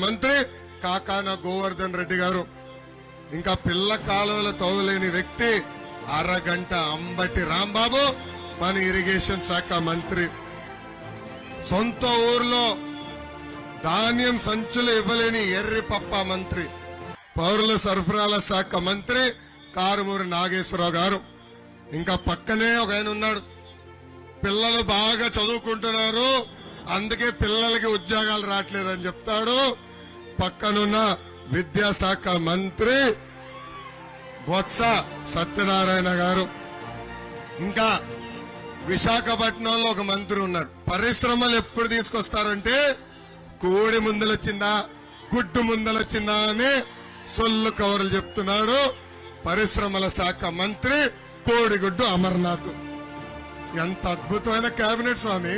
మంత్రి కాకాన గోవర్ధన్ రెడ్డి గారు. ఇంకా పిల్ల కాలువలు తవ్వలేని వ్యక్తి అరగంట అంబటి రాంబాబు మన ఇరిగేషన్ శాఖ మంత్రి. సొంత ఊర్లో ధాన్యం సంచులు ఇవ్వలేని ఎర్రి పప్ప మంత్రి. పౌరుల సరఫరాల శాఖ మంత్రి కారుమూరి నాగేశ్వరరావు గారు. ఇంకా పక్కనే ఒక ఆయన ఉన్నాడు, పిల్లలు బాగా చదువుకుంటున్నారు అందుకే పిల్లలకి ఉద్యోగాలు రావట్లేదని చెప్తాడు. పక్కనున్న విద్యాశాఖ మంత్రి బొత్స సత్యనారాయణ గారు. ఇంకా విశాఖపట్నంలో ఒక మంత్రి ఉన్నాడు, పరిశ్రమలు ఎప్పుడు తీసుకొస్తారంటే కోడి ముందలొచ్చిందా గుడ్డు ముందలొచ్చిందా అని సొల్లు కవర్లు చెప్తున్నాడు. పరిశ్రమల శాఖ మంత్రి కోడిగుడ్డు అమర్నాథ్. ఎంత అద్భుతమైన కేబినెట్ స్వామి.